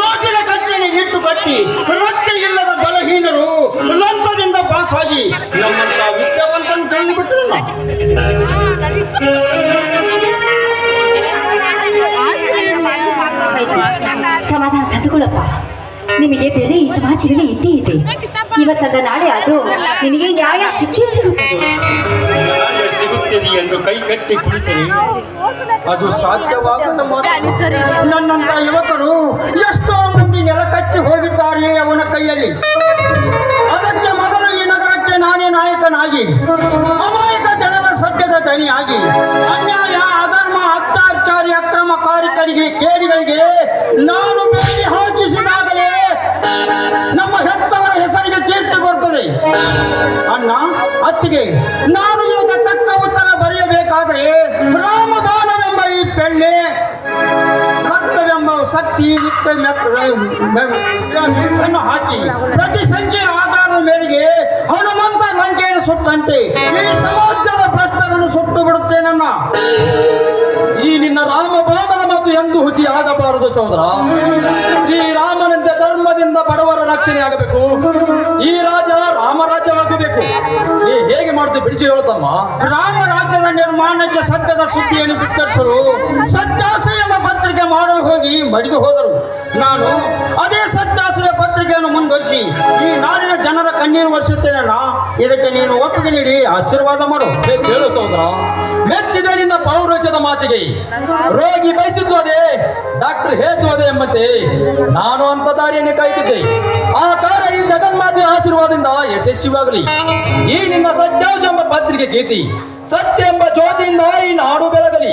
ನೋಟಿನ ಕಟ್ಟೆಯನ್ನು ಇಟ್ಟು ಕಟ್ಟಿ ರೊಟ್ಟಿ ಇಲ್ಲದ ಬಲಹೀನರು ಲಂಚದಿಂದ ಪಾಸಾಗಿ ನಮ್ಮಂತ ವಿದ್ಯಾವಂತನ ತಿಳಿದುಬಿಟ್ಟರು. ಸಮಾಧಾನ ತಂದುಕೊಳ್ಳಪ್ಪ. ನಿಮಗೆ ಬೆಲೆ ಈ ಸಮಾಜದಲ್ಲಿ ಇದ್ದೇ ಇದೆ. ಇವತ್ತದ ನಾಳೆ ಆದ್ರೂ ನಿನಗೆ ನ್ಯಾಯ ಸಿಕ್ಕೇ ಸಿಗುತ್ತದೆ ಎಂದು ಕೈ ಕಟ್ಟಿ ಕುಳಿತರೆ ಅದು ಸಾಧ್ಯವಾಗದ ಮಾತು. ನನ್ನಂತ ಯುವಕರು ಎಷ್ಟೋ ಮಂದಿ ನೆಲ ಕಚ್ಚಿ ಹೋಗಿದ್ದಾರೆ ಅವನ ಕೈಯಲ್ಲಿ. ಅದಕ್ಕೆ ಮೊದಲು ಈ ನಗರಕ್ಕೆ ನಾನೇ ನಾಯಕನಾಗಿ ಅಮಾಯಕ ಜನರ ಸತ್ಯದ ದನಿಯಾಗಿ ಅನ್ಯಾಯ ಅಧರ್ಮ ಅತ್ಯಾಚಾರಿ ಅಕ್ರಮಕಾರಿಗಳಿಗೆ ಕೇಡಿಗಳಿಗೆ ನಾನು ಬೇಡಿ ಹಾಕಿಸಿದಾಗಲೇ ನಮ್ಮ ಹೆತ್ತವರ ಹೆಸರಿಗೆ ಕೀರ್ತಿ ಬರುತ್ತದೆ. ಅಣ್ಣ ಅತ್ತಿಗೆ, ನಾನು ಈಗ ತಕ್ಕ ಉತ್ತರ ಬರೆಯಬೇಕಾದ್ರೆ ರಾಮಬಾಣವೆಂಬ ಈ ಪೆಣ್ಣೆ ರಕ್ತವೆಂಬ ಶಕ್ತಿ ಮೆಕ್ಕನ್ನು ಹಾಕಿ ಪ್ರತಿ ಸಂಖ್ಯೆಯ ಆಧಾರದ ಮೇರೆಗೆ ಹನುಮಂತ ಲಂಕೆಯನ್ನು ಸುಟ್ಟಂತೆ ಈ ಸಮಾಜದ ಭ್ರಷ್ಟರನ್ನು ಸುಟ್ಟು ಬಿಡುತ್ತೇನನ್ನ. ಈ ನಿನ್ನ ರಾಮಬಾಣದ ಮತ್ತು ಎಂದು ಹುಸಿ ಆಗಬಾರದು ಸಹೋದರ. ಶ್ರೀರಾಮನಂತೆ ಧರ್ಮದಿಂದ ಬಡವರ ರಕ್ಷಣೆ ಆಗಬೇಕು. ಈ ರಾಜ ರಾಮರಾಜ್ಯವಾಗಬೇಕು. ನೀ ಹೇಗೆ ಮಾಡುತ್ತೆ ಬಿಡಿಸಿ ಹೇಳುತ್ತಮ್ಮ. ರಾಮ ರಾಜ್ಯದ ನಿರ್ಮಾಣಕ್ಕೆ ಸತ್ಯದ ಸುದ್ದಿಯನ್ನು ಬಿತ್ತರಿಸಲು ಸತ್ಯಾಶ್ರಯ ಎಂಬ ಪತ್ರಿಕೆ ಮಾಡಲು ಹೋಗಿ ಮಡಿದು ಹೋದರು. ನಾನು ಅದೇ ಸತ್ಯಾಶ್ರಯ ಪತ್ರಿಕೆಯನ್ನು ಮುಂದುವರಿಸಿ ಈ ನಾಡಿನ ಜನರ ಕಣ್ಣೀರು ವರ್ಷಿಸ್ತೇನಲ್ಲ. ಇದಕ್ಕೆ ನೀನು ಒಪ್ಪಿಗೆ ನೀಡಿ ಆಶೀರ್ವಾದ ಮಾಡು. ಕೇಳು ಸಹೋದರ, ಮೆಚ್ಚಿದೆ ನಿನ್ನ ಪೌರುಷದ ಮಾತಿಗೆ. ರೋಗಿ ಬಯಸಿದ್ದು ಅದೇ, ಡಾಕ್ಟರ್ ಹೇತು ಅದೇ ಎಂಬಂತೆ ನಾನು ಅಂತ ದಾರಿಯನ್ನು ಕಾಯ್ತಿದ್ದೆ. ಆ ಕಾರ್ಯ ಈ ಜಗನ್ಮಾತೆಯ ಆಶೀರ್ವಾದದಿಂದ ಯಶಸ್ವಿಯಾಗಲಿ. ಈ ನಿನ್ನ ಸತ್ಯಾಂಶ ಎಂಬ ಪತ್ರಿಕೆ ಕೀರ್ತಿ, ಸತ್ಯ ಎಂಬ ಜ್ಯೋತಿಯಿಂದ ಈ ನಾಡು ಬೆಳಗಲಿ.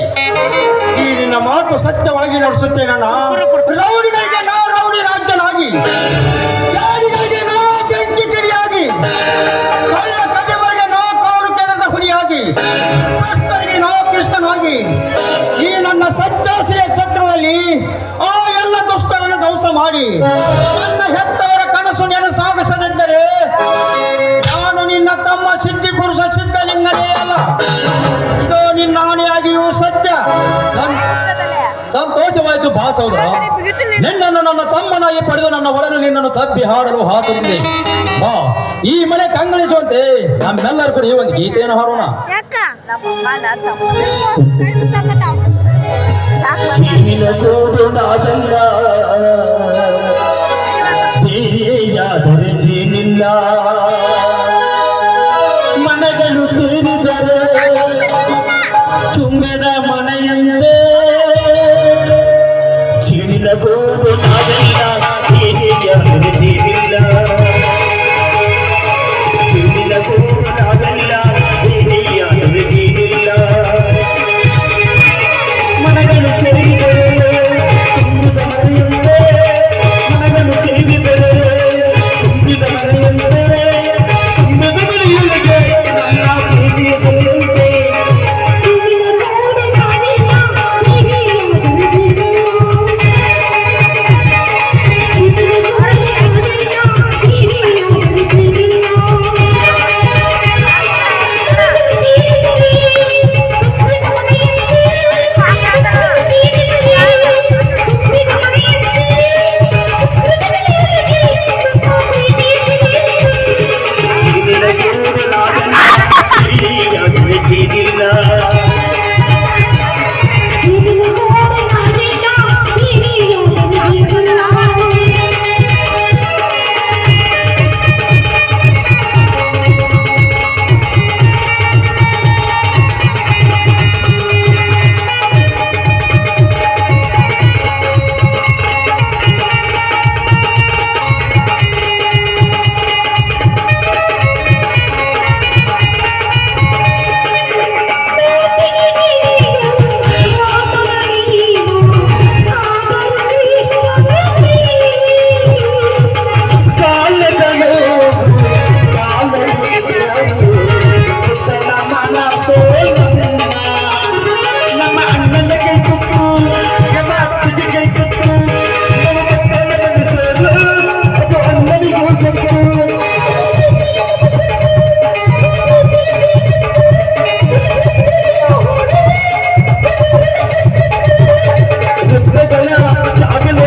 ಈ ನಿನ್ನ ಮಾತು ಸತ್ಯವಾಗಿ ನಡೆಸುತ್ತೇನಲ್ಲ. ರೌಡಿಗಳಿಗೆ ನಾ ರೌಡಿ ರಾಜ್ಯನಾಗಿ, ಯಾರಿಗಳಿಗೆ ನಾ ಬೆಂಕಿ ಕಿಡಿಯಾಗಿ, ಕಳ್ಳ ಕದಿಮರಿಗೆ ನಾ ಕಾಲು ಕೆದರದ ಹುಲಿಯಾಗಿ, ಕೃಷ್ಣರಿಗೆ ನಾ ಕೃಷ್ಣನಾಗಿ ಈ ನನ್ನ ಸತ್ಯಾಶ್ರಯ ಚಕ್ರದಲ್ಲಿ ಆ ಎಲ್ಲ ದುಷ್ಟರನ್ನು ಧ್ವಂಸ ಮಾಡಿ ನನ್ನ ಹೆತ್ತವರ ಕನಸು ನೆನಸಾಗಿಸದಿದ್ದರೆ ನಾನು ನಿನ್ನ ತಮ್ಮ ಸಿದ್ಧಿ ಪುರುಷ ಸಿದ್ಧಲಿಂಗನೇ ಅಲ್ಲ. ಇದು ನಿನ್ನ ಆಣೆಯಾಗಿಯೂ ಸತ್ಯ. ಸಂತೋಷವಾಯಿತು ಬಾ ಸಹೋದರ. ನಿನ್ನನ್ನು ನನ್ನ ತಮ್ಮನಾಗಿ ಪಡೆದು ನನ್ನ ಒಡಲು ನಿನ್ನನ್ನು ತಬ್ಬಿ ಹಾಡಲು ಹಾಕುತ್ತಿದೆ. ಬಾ, ಈ ಮನೆ ಕಂಗಳಿಸುವಂತೆ ನಮ್ಮೆಲ್ಲರೂ ಕೂಡ ಈ ಒಂದು ಗೀತೆಯನ್ನು ಹಾಡೋಣ. ಬೇರೆಯಾದರೆ ಜೀನಿಲ್ಲ, ಮನೆಗಳು ಸೇರಿದರೆ ತುಂಬಿದ ಮನೆಯಂತೆ. ಚೀನಿನ ಗೋಡು ನಾವೆಲ್ಲ, ಬೇರೆಯಾದರೆ ಜೀನಿಲ್ಲ, ಚೀನಿನ ಗೋಡು ನಾವೆಲ್ಲ, ಬೇರೆಯಾದರೆ ಜೀನಿಲ್ಲ. ಮನೆಗಳು ಸೇರಿದರೆ ತುಂಬಿದ ಮನೆಯಂತೆ, ಮನೆಗಳು ಸೇರಿದರೆ ತುಂಬಿದ ಮನೆಯಂತೆ, ತುಂಬಿದ ಮನೆಯೊಳಗೆ ನನ್ನ ಪ್ರೀತಿಯ ಸೆಲೆಯಂತೆ.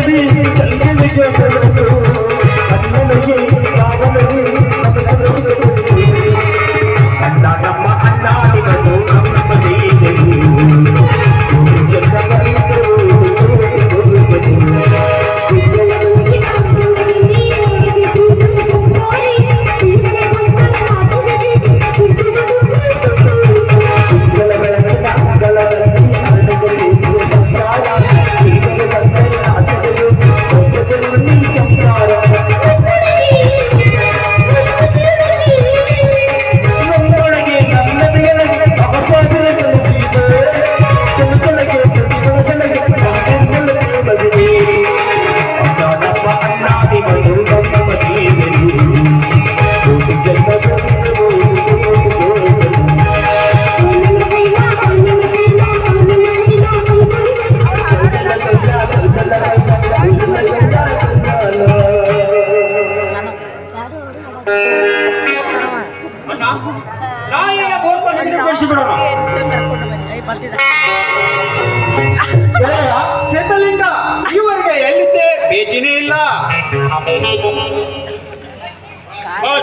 ನದಿ ಕಲ್ಲಿಗೆ ಬೆಳೆದು ಅಣ್ಣನಿಗೆ ಕಾವಲಿಗೆ ನಮ್ಮ ಕೆಲಸ ಅಣ್ಣ ನಮ್ಮ ಅಣ್ಣಾದಿಗಳು ನಮ್ಮ ಸೇವೆಗಳು ನಾಯಿನ ಬೋರ್ಕ ನಿಗದಿಪಡಿಸಿಬಿಡೋಣ. ಸಿದ್ಧಲಿಂಗ ಇವರಿಗೆ ಎಲ್ಲಿದ್ದೆ ಭೇಟಿನೇ ಇಲ್ಲ.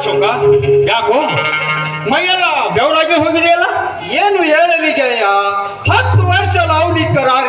ಶೋಕ ಯಾಕೋ ಮೈಯೆಲ್ಲ ಬೆವರಾಗಿ ಹೋಗಿದೆಯಲ್ಲ? ಏನು ಹೇಳಲಿ ಗೆಳೆಯ, 10 ವರ್ಷ ಲೌನಿಕರಾರೆ